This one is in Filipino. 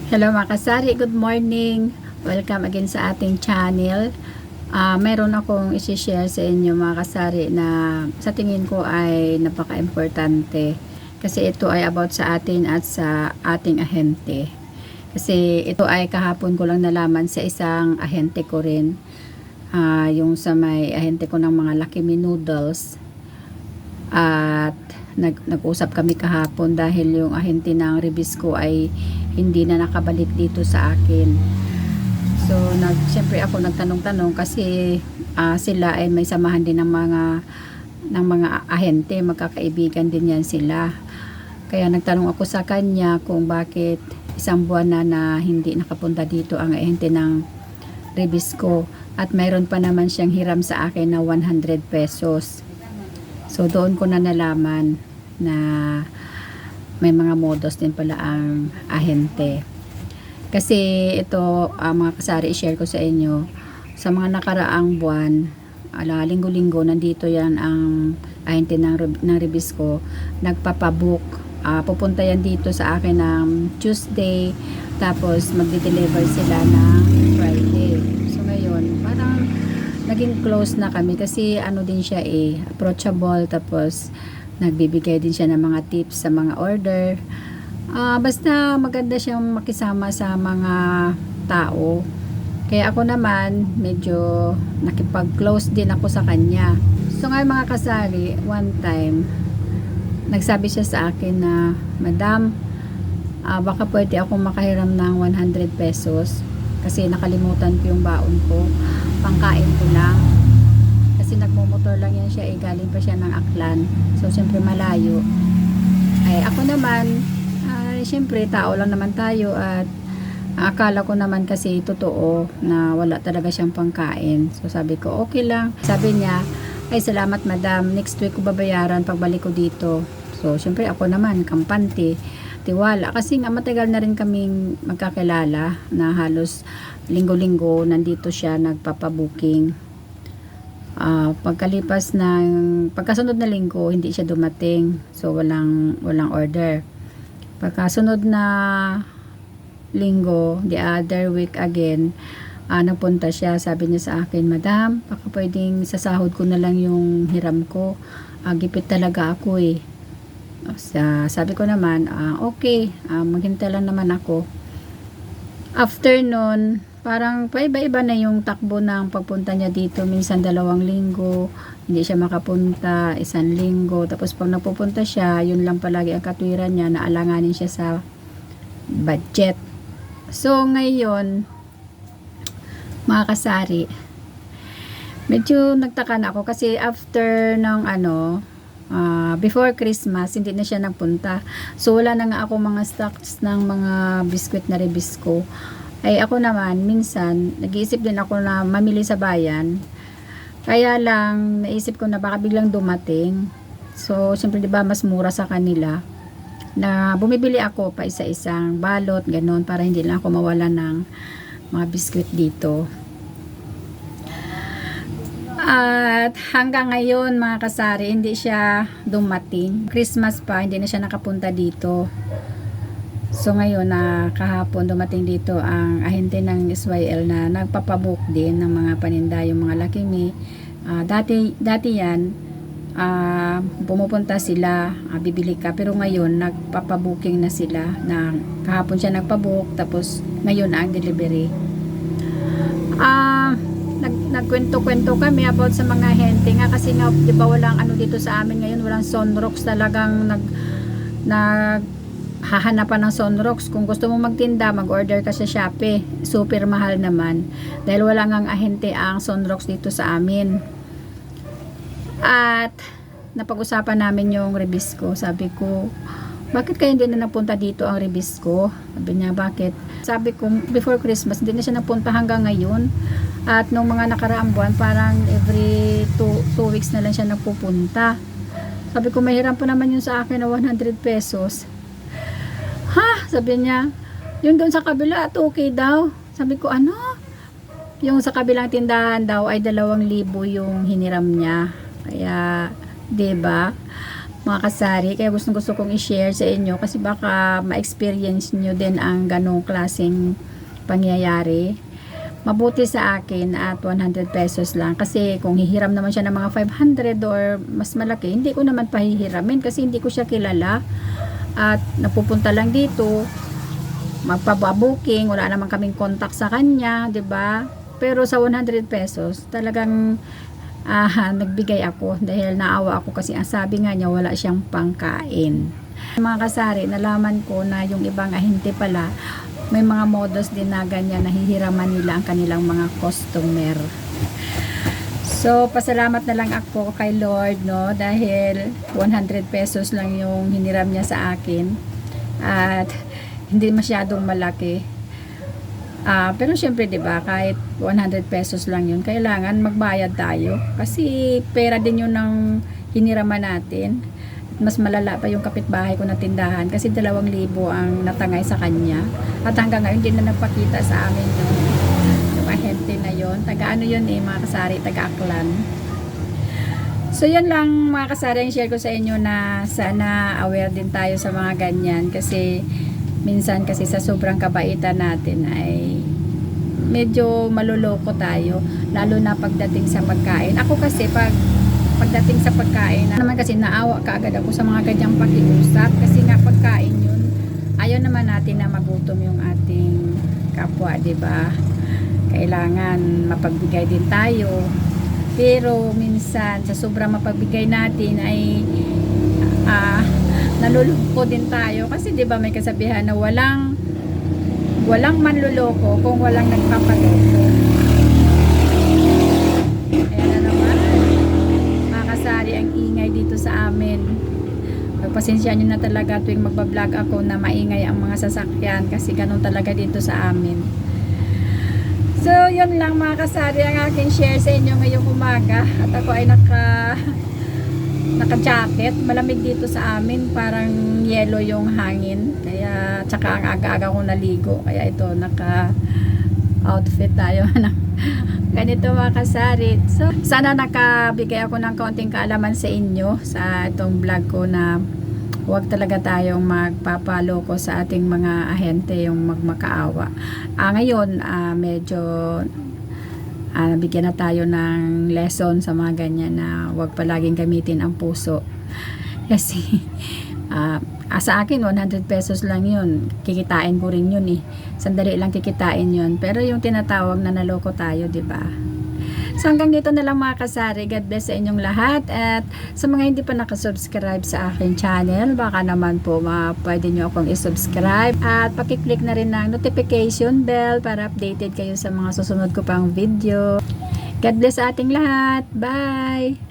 Hello mga kasari, good morning. Welcome again sa ating channel. Meron akong isi-share sa inyo mga kasari na sa tingin ko ay napaka-importante. Kasi ito ay about sa atin at sa ating ahente. Kasi ito ay kahapon ko lang nalaman sa isang ahente ko rin. Yung sa may ahente ko ng mga Lucky Me Noodles. At nag-usap kami kahapon dahil yung ahente ng Rebisco ay hindi na nakabalik dito sa akin. So siyempre ako nagtanong-tanong kasi sila ay may samahan din ng mga ahente, magkakaibigan din yan sila. Kaya nagtanong ako sa kanya kung bakit isang buwan na hindi nakapunta dito ang ahente ng Rebisco at mayroon pa naman siyang hiram sa akin na 100 pesos. So doon ko na nalaman na may mga modos din pala ang ahente. Kasi ito mga kasari, i-share ko sa inyo sa mga nakaraang buwan, linggo-linggo nandito yan ang ahente ng Rebisco, nagpapabook. Pupunta yan dito sa akin ng Tuesday, tapos magde-deliver sila ng Friday. So ngayon parang naging close na kami kasi ano din siya approachable, tapos nagbibigay din siya ng mga tips sa mga order. Basta maganda siyang makisama sa mga tao. Kaya ako naman medyo nakipag-close din ako sa kanya. So ngayon mga kasari, one time nagsabi siya sa akin na, "Madam, baka pwede ako makahiram ng 100 pesos kasi nakalimutan ko yung baon ko, pangkain ko lang." Kasi nagmumotor lang yan siya, galing pa siya ng Aklan. So siyempre malayo. Ay ako naman, siyempre tao lang naman tayo at akala ko naman kasi totoo na wala talaga siyang pangkain. So sabi ko okay lang. Sabi niya, "Ay salamat madam, next week ko babayaran pagbalik ko dito." So siyempre ako naman kampante, tiwala, kasi nga matagal na rin kaming magkakilala na halos linggo-linggo nandito siya nagpapabooking. Pagkasunod na linggo hindi siya dumating, so walang order. Pagkasunod na linggo, the other week again, nagpunta siya. Sabi niya sa akin, "Madam, baka pwedeng sa sahod ko na lang yung hiram ko, gipit talaga ako sabi ko naman, okay, maghintay lang naman ako. After nun, parang paiba-iba na yung takbo ng pagpunta niya dito. Minsan 2 linggo hindi siya makapunta, 1 linggo, tapos pag napupunta siya, yun lang palagi ang katwiran niya, naalanganin siya sa budget. So ngayon mga kasari, medyo nagtaka na ako kasi after ng before Christmas hindi na siya nagpunta. So wala na nga ako mga stocks ng mga biskwit na Rebisco. Ay ako naman minsan nag-iisip din ako na mamili sa bayan, kaya lang naisip ko na baka biglang dumating. So siyempre diba mas mura sa kanila na bumibili ako pa isa-isang balot ganon para hindi lang ako mawala ng mga biskwit dito. At hanggang ngayon mga kasari hindi siya dumating. Christmas pa hindi na siya nakapunta dito. So ngayon kahapon dumating dito ang ahente ng SYL na nagpapabook din ng mga paninda, yung mga Lucky Me. Dati yan pumupunta sila, bibili ka, pero ngayon nagpapabooking na sila, na kahapon siya nagpabook tapos ngayon ang delivery. Nagkwento-kwento kami about sa mga ahente nga kasi nga diba walang dito sa amin ngayon, walang Sunrocks, talagang hahanapan ng Sunrocks. Kung gusto mo magtinda, mag-order ka sa Shopee, super mahal naman dahil wala ngang ahente ang Sunrocks dito sa amin. At napag-usapan namin yung Rebisco. Sabi ko, bakit kaya hindi na napunta dito ang Rebisco? Sabi niya, bakit? Sabi ko, before Christmas hindi na siya napunta hanggang ngayon, at nung mga nakaraang buwan parang every 2 weeks na lang siya nagpupunta. Sabi ko, mahiram pa naman yun sa akin na 100 pesos. Sabi niya, yung doon sa kabila at okay daw. Sabi ko, ano? Yung sa kabilang tindahan daw ay 2,000 yung hiniram niya. Kaya, 'di ba? mga kasari. Kaya gusto kong i-share sa inyo kasi baka ma-experience nyo din ang ganong klaseng pangyayari. Mabuti sa akin at 100 pesos lang kasi kung hihiram naman siya ng mga 500 or mas malaki, hindi ko naman pahihiramin kasi hindi ko siya kilala at napupunta lang dito, magpa-booking, wala naman kaming contact sa kanya, 'di ba? Pero sa 100 pesos talagang nagbigay ako dahil naawa ako kasi ang sabi nga niya wala siyang pangkain. Mga kasari, nalaman ko na yung ibang ahente pala may mga modus din na ganyan, nahihiraman nila ang kanilang mga customer. So, pasalamat na lang ako kay Lord, no, dahil 100 pesos lang yung hiniram niya sa akin at hindi masyadong malaki. Pero syempre, 'di ba, kahit 100 pesos lang yun, kailangan magbayad tayo kasi pera din yun ng hiniraman natin. Mas malala pa yung kapitbahay ko na tindahan kasi 2,000 ang natangay sa kanya at hanggang ngayon hindi na nagpakita sa amin yung ahente na yon. Taga ano yun mga kasari, taga Aklan. So yun lang mga kasari ang share ko sa inyo, na sana aware din tayo sa mga ganyan kasi minsan kasi sa sobrang kabaitan natin ay medyo maluloko tayo, lalo na pagdating sa pagkain. Ako kasi pagdating sa pagkain, naman kasi naawa kaagad ako sa mga ganyang pakiusap kasi nga pagkain yun, ayaw naman natin na magutom yung ating kapwa, 'di ba? Kailangan mapagbigay din tayo, pero minsan sa sobrang mapagbigay natin ay naluloko din tayo kasi 'di ba may kasabihan na walang manluloko kung walang nagpapaloko. Ang ingay dito sa amin. Pagpasensya nyo na talaga tuwing magbablog ako na maingay ang mga sasakyan kasi ganun talaga dito sa amin. So yun lang mga kasari ang aking share sa inyo ngayong umaga at ako ay naka jacket. Malamig dito sa amin, parang yellow yung hangin, kaya tsaka ang aga-aga ko naligo, kaya ito naka outfit tayo ganito mga kasari. So sana nakabigay ako ng kaunting kaalaman sa inyo sa itong vlog ko na huwag talaga tayong magpapaloko sa ating mga ahente, yung magmakaawa. Ngayon medyo bigyan na tayo ng lesson sa mga ganyan na huwag palaging gamitin ang puso kasi sa akin 100 pesos lang yun, kikitain ko rin yun sandali lang kikitain yun, pero yung tinatawag na naloko tayo, 'di ba? So hanggang dito na lang mga kasari. God bless sa inyong lahat, at sa mga hindi pa nakasubscribe sa aking channel, baka naman po pwede nyo akong isubscribe at pakiclick na rin ng notification bell para updated kayo sa mga susunod ko pang video. God bless sa ating lahat. Bye!